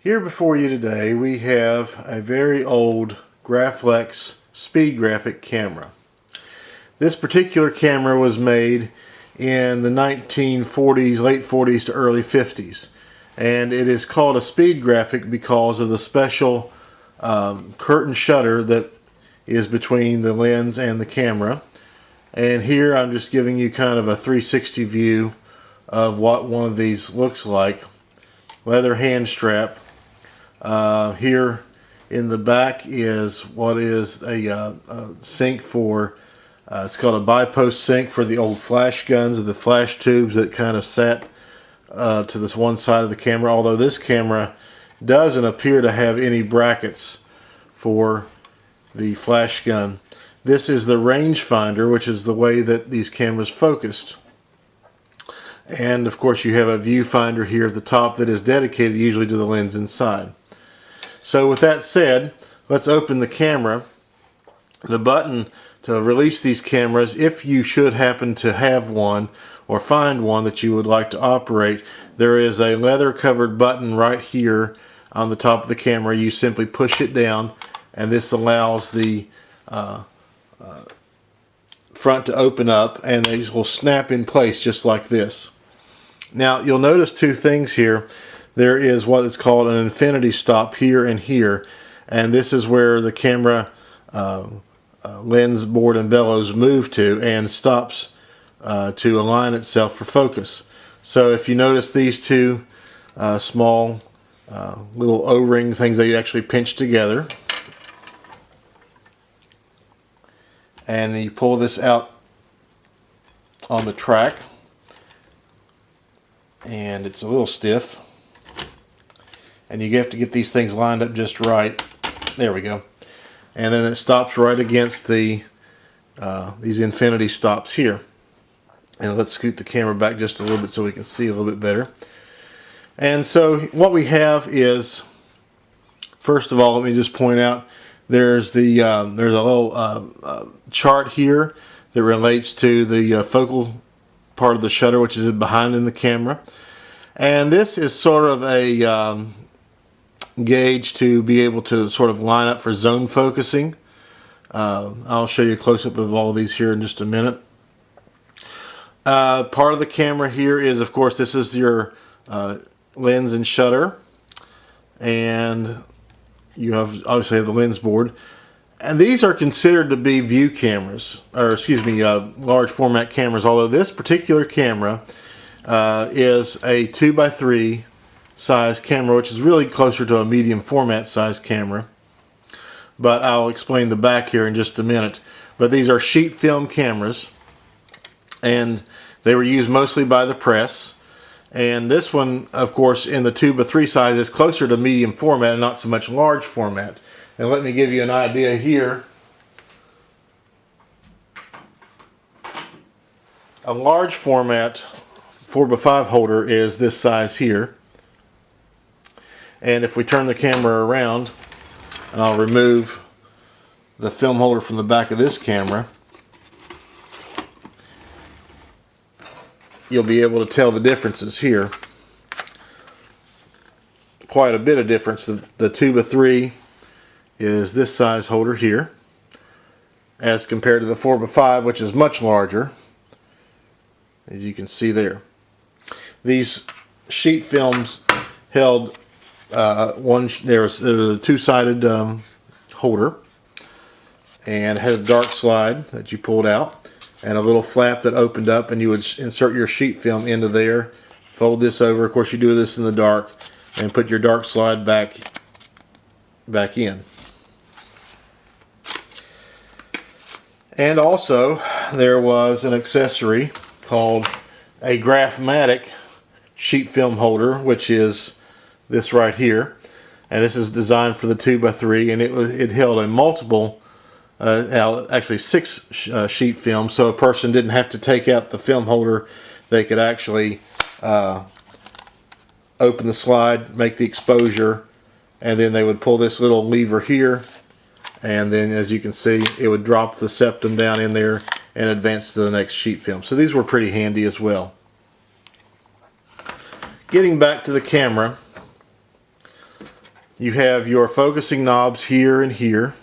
Here before you today we have a very old Graflex speed graphic camera. This particular camera was made in the 1940s, late 40s to early 50s, and it is called a speed graphic because of the special curtain shutter that is between the lens and the camera. And here I'm just giving you kind of a 360 view of what one of these looks like. Leather hand strap. Here in the back is what is a sink for, it's called a bi-post sink for the old flash guns or the flash tubes that kind of sat to this one side of the camera, although this camera doesn't appear to have any brackets for the flash gun. This is the rangefinder, which is the way that these cameras focused. And of course you have a viewfinder here at the top that is dedicated usually to the lens inside. So with that said, let's open the camera. The button to release these cameras, if you should happen to have one or find one that you would like to operate, there is a leather covered button right here on the top of the camera. You simply push it down and this allows the front to open up, and these will snap in place just like this. Now you'll notice two things here. There is what is called an infinity stop here and here, and this is where the camera lens board and bellows move to and stops to align itself for focus. So if you notice these two small little O-ring things, they actually pinch together, and then you pull this out on the track and it's a little stiff, and you have to get these things lined up just right. There we go. And then it stops right against the these infinity stops here. And let's scoot the camera back just a little bit so we can see a little bit better. And so what we have is, first of all, let me just point out there's a little chart here that relates to the focal part of the shutter, which is behind in the camera. And this is sort of a gauge to be able to sort of line up for zone focusing. I'll show you a close-up of all of these here in just a minute. Part of the camera here is, of course, this is your lens and shutter, and you have obviously have the lens board, and these are considered to be view cameras, or excuse me, large format cameras, although this particular camera is a 2x3 size camera, which is really closer to a medium format size camera, but I'll explain the back here in just a minute. But these are sheet film cameras, and they were used mostly by the press. And this one, of course, in the 2x3 size is closer to medium format and not so much large format. And let me give you an idea here. A large format 4x5 holder is this size here. And if we turn the camera around, and I'll remove the film holder from the back of this camera, you'll be able to tell the differences here. Quite a bit of difference. The 2x3 is this size holder here, as compared to the 4x5, which is much larger, as you can see there. These sheet films held there was a two-sided holder, and had a dark slide that you pulled out, and a little flap that opened up, and you would insert your sheet film into there, fold this over. Of course you do this in the dark, and put your dark slide back in. And also there was an accessory called a Grafmatic sheet film holder, which is this right here, and this is designed for the 2x3, and it held a multiple actually 6 sheet film, so a person didn't have to take out the film holder. They could actually open the slide, make the exposure, and then they would pull this little lever here, and then as you can see it would drop the septum down in there and advance to the next sheet film. So these were pretty handy as well. Getting back to the camera, you have your focusing knobs here and here.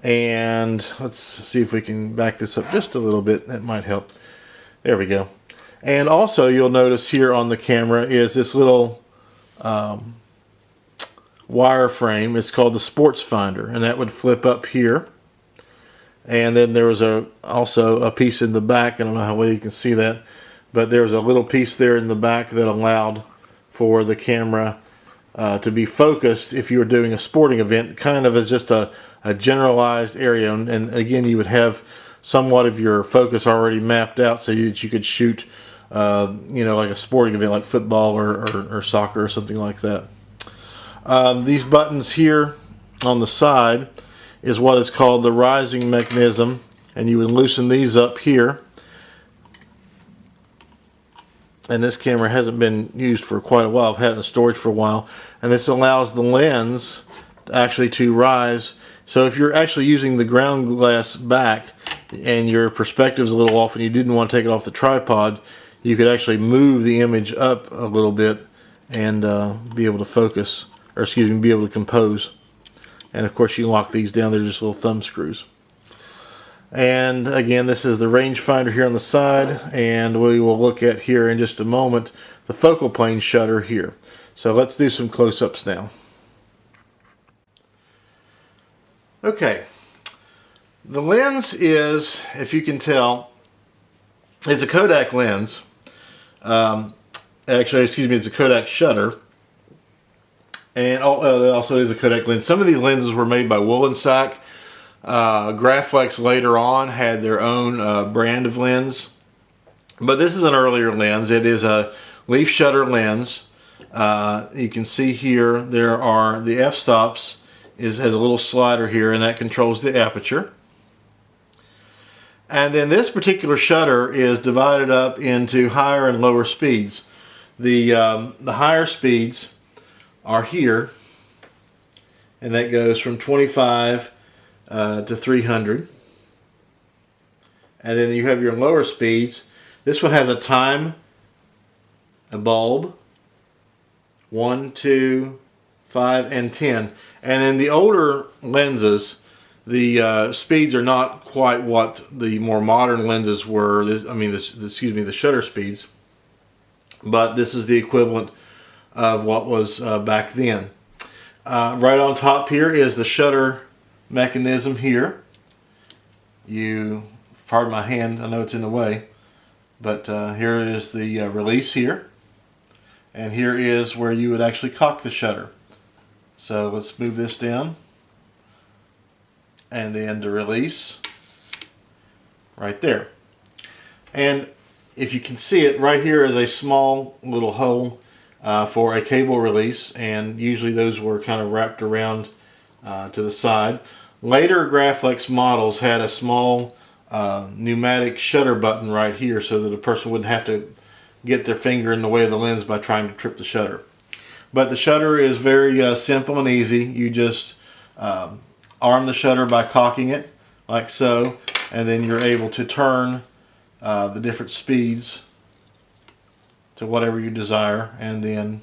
And let's see if we can back this up just a little bit. That might help. There we go. And also you'll notice here on the camera is this little wire frame. It's called the Sports Finder, and that would flip up here. And then there was also a piece in the back. I don't know how well you can see that, but there's a little piece there in the back that allowed for the camera to be focused if you were doing a sporting event, kind of as just a generalized area. And again, you would have somewhat of your focus already mapped out so that you could shoot, like a sporting event like football or soccer or something like that. These buttons here on the side is what is called the rising mechanism, and you would loosen these up here. And this camera hasn't been used for quite a while. I've had it in storage for a while, and this allows the lens actually to rise. So if you're actually using the ground glass back and your perspective is a little off and you didn't want to take it off the tripod, you could actually move the image up a little bit and be able to focus, or excuse me, be able to compose. And of course you can lock these down. They're just little thumb screws. And again, this is the rangefinder here on the side, and we will look at here in just a moment the focal plane shutter here. So let's do some close-ups now. Okay, the lens is, if you can tell, it's a Kodak lens. Actually, excuse me, it's a Kodak shutter. And it also is a Kodak lens. Some of these lenses were made by Sack. Graflex later on had their own brand of lens. But this is an earlier lens. It is a leaf shutter lens. You can see here there are the f-stops has a little slider here, and that controls the aperture. And then this particular shutter is divided up into higher and lower speeds. The higher speeds are here, and that goes from 25 to 300. And then you have your lower speeds. This one has a time, a bulb, 1, 2, 5, and 10. And in the older lenses, the speeds are not quite what the more modern lenses were. The shutter speeds. But this is the equivalent of what was back then. Right on top here is the shutter mechanism here. Pardon my hand, I know it's in the way, but here is the release here, and here is where you would actually cock the shutter. So let's move this down, and then to release right there. And if you can see it, right here is a small little hole for a cable release, and usually those were kind of wrapped around to the side. Later Graflex models had a small pneumatic shutter button right here so that a person wouldn't have to get their finger in the way of the lens by trying to trip the shutter. But the shutter is very simple and easy. You just arm the shutter by cocking it like so, and then you're able to turn the different speeds to whatever you desire, and then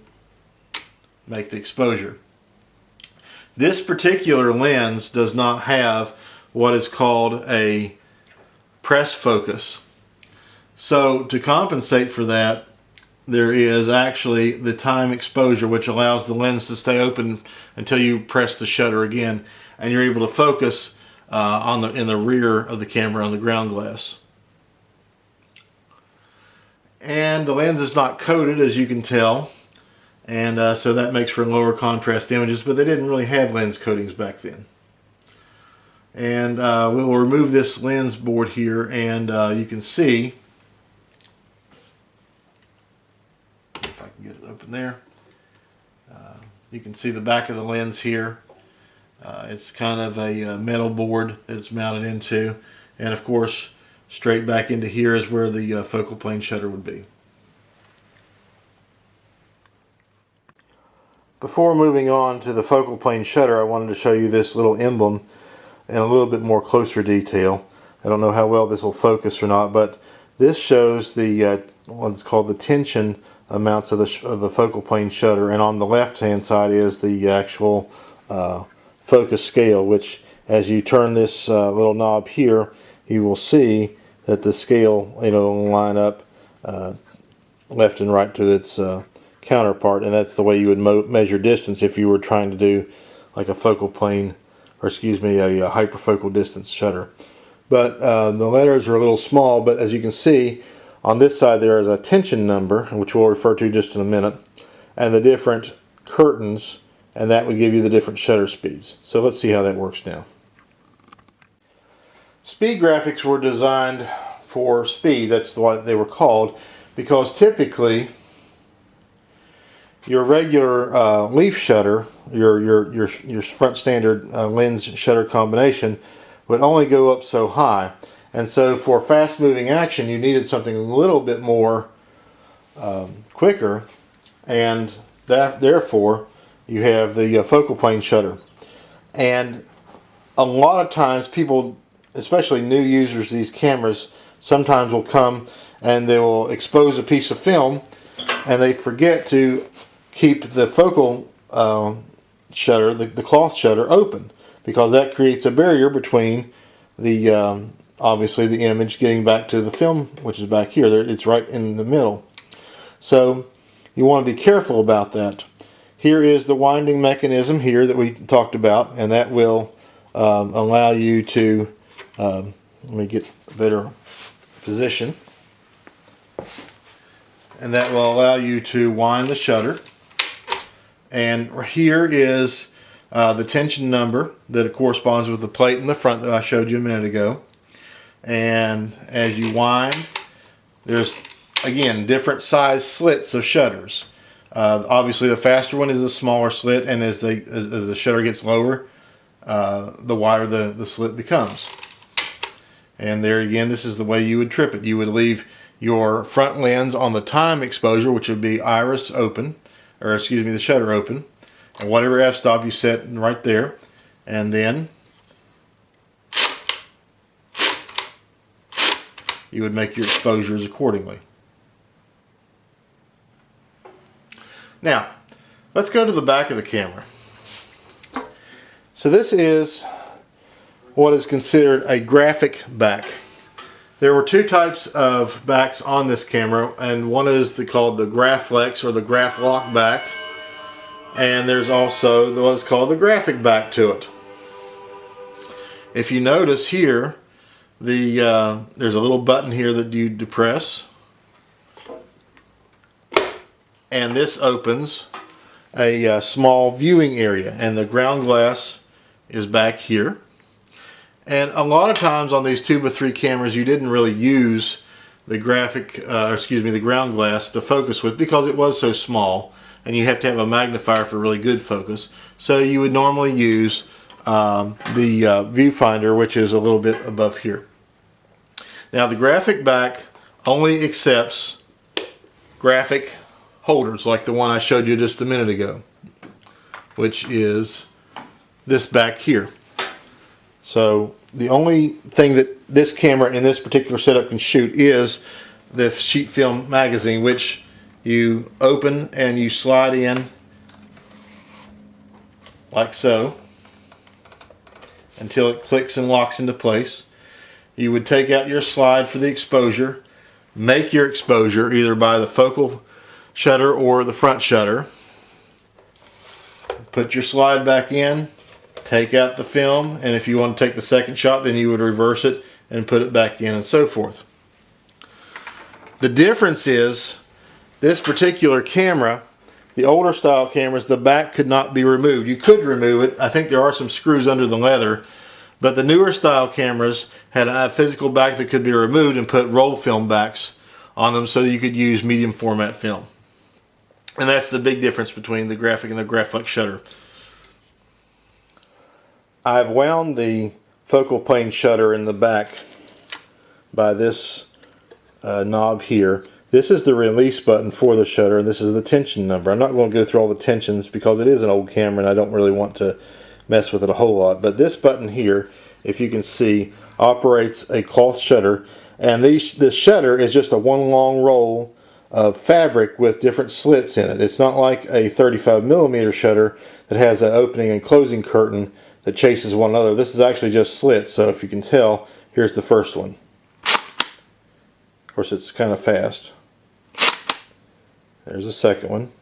make the exposure. This particular lens does not have what is called a press focus. So to compensate for that, there is actually the time exposure, which allows the lens to stay open until you press the shutter again, and you're able to focus in the rear of the camera on the ground glass. And the lens is not coated, as you can tell, and so that makes for lower contrast images, but they didn't really have lens coatings back then. And we'll remove this lens board here, and you can see, if I can get it open there, you can see the back of the lens here. It's kind of a metal board that it's mounted into, and of course straight back into here is where the focal plane shutter would be. Before moving on to the focal plane shutter, I wanted to show you this little emblem in a little bit more closer detail. I don't know how well this will focus or not, but this shows the what's called the tension amounts of the focal plane shutter, and on the left hand side is the actual focus scale, which as you turn this little knob here, you will see that the scale will line up left and right to its counterpart, and that's the way you would measure distance if you were trying to do like a focal plane, or excuse me, a hyperfocal distance shutter. But the letters are a little small, but as you can see on this side there is a tension number, which we'll refer to just in a minute, and the different curtains, and that would give you the different shutter speeds. So let's see how that works now. Speed graphics were designed for speed, that's what they were called, because typically your regular leaf shutter, your front standard lens shutter combination would only go up so high, and so for fast moving action you needed something a little bit more quicker, and therefore you have the focal plane shutter. And a lot of times people, especially new users of these cameras, sometimes will come and they will expose a piece of film and they forget to keep the focal shutter, the cloth shutter, open, because that creates a barrier between the obviously the image getting back to the film, which is back here. It's right in the middle. So you want to be careful about that. Here is the winding mechanism here that we talked about, and that will allow you to let me get a better position, and that will allow you to wind the shutter. And here is the tension number that corresponds with the plate in the front that I showed you a minute ago. And as you wind, there's again different size slits of shutters. Obviously the faster one is a smaller slit, and as the shutter gets lower, the wider the slit becomes. And there again, this is the way you would trip it. You would leave your front lens on the time exposure, which would be iris open, or excuse me, the shutter open, and whatever f-stop you set right there, and then you would make your exposures accordingly. Now, let's go to the back of the camera. So this is what is considered a graphic back. There were two types of backs on this camera, and one is called the Graflex or the Graflock back, and there's also what's called the graphic back to it. If you notice here, there's a little button here that you depress, and this opens a small viewing area, and the ground glass is back here. And a lot of times on these 2x3 cameras you didn't really use the the ground glass to focus with, because it was so small and you have to have a magnifier for really good focus. So you would normally use the viewfinder, which is a little bit above here. Now the graphic back only accepts graphic holders like the one I showed you just a minute ago, which is this back here. So the only thing that this camera in this particular setup can shoot is the sheet film magazine, which you open and you slide in like so until it clicks and locks into place. You would take out your slide for the exposure, make your exposure either by the focal shutter or the front shutter, put your slide back in, take out the film, and if you want to take the second shot, then you would reverse it and put it back in, and so forth. The difference is this particular camera, the older style cameras, the back could not be removed. You could remove it. I think there are some screws under the leather, but the newer style cameras had a physical back that could be removed and put roll film backs on them so that you could use medium format film. And that's the big difference between the graphic and the Graflex shutter. I've wound the focal plane shutter in the back by this knob here. This is the release button for the shutter, and this is the tension number. I'm not going to go through all the tensions because it is an old camera and I don't really want to mess with it a whole lot. But this button here, if you can see, operates a cloth shutter, and this shutter is just a one long roll of fabric with different slits in it. It's not like a 35mm shutter that has an opening and closing curtain that chases one another. This is actually just slits, so if you can tell, here's the first one. Of course, it's kind of fast. There's the second one.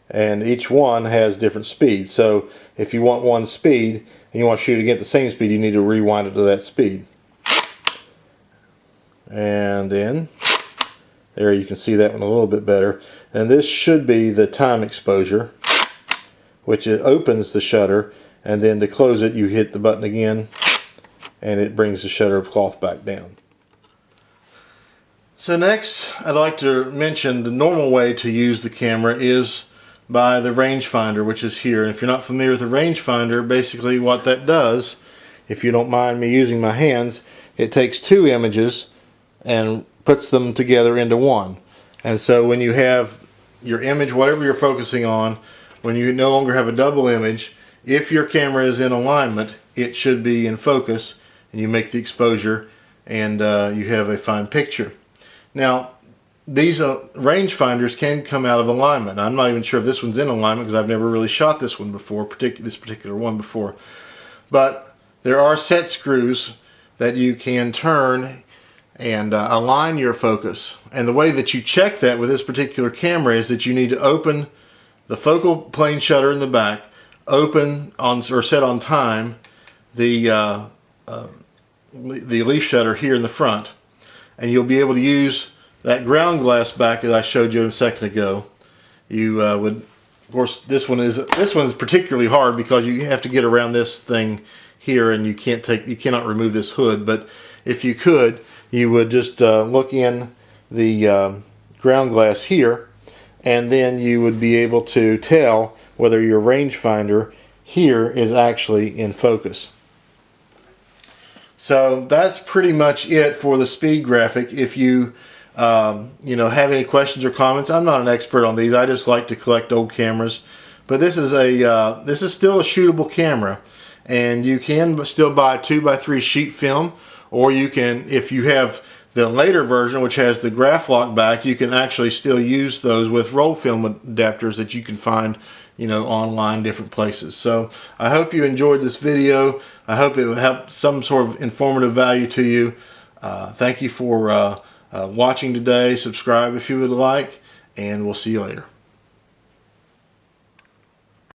And each one has different speeds. So if you want one speed and you want to shoot again at the same speed, you need to rewind it to that speed. And then there you can see that one a little bit better. And this should be the time exposure, which it opens the shutter, and then to close it you hit the button again and it brings the shutter cloth back down. So next I'd like to mention the normal way to use the camera is by the rangefinder, which is here. And if you're not familiar with the rangefinder, basically what that does, if you don't mind me using my hands, it takes two images and puts them together into one. And so when you have your image, whatever you're focusing on, when you no longer have a double image, if your camera is in alignment, it should be in focus, and you make the exposure, and you have a fine picture. Now, these rangefinders can come out of alignment. I'm not even sure if this one's in alignment because I've never really shot this one before, this particular one before. But there are set screws that you can turn and align your focus. And the way that you check that with this particular camera is that you need to open the focal plane shutter in the back, open on or set on time the leaf shutter here in the front, and you'll be able to use that ground glass back that I showed you a second ago. You would, of course, this one is particularly hard because you have to get around this thing here, and you cannot remove this hood. But if you could, you would just look in the ground glass here, and then you would be able to tell whether your rangefinder here is actually in focus. So that's pretty much it for the speed graphic. If you have any questions or comments, I'm not an expert on these. I just like to collect old cameras. But this is still a shootable camera, and you can still buy a 2x3 sheet film, or you can, if you have the later version which has the Graflex back, you can actually still use those with roll film adapters that you can find online, different places. So I hope you enjoyed this video. I hope it will have some sort of informative value to you. Thank you for watching today. Subscribe if you would like, and we'll see you later.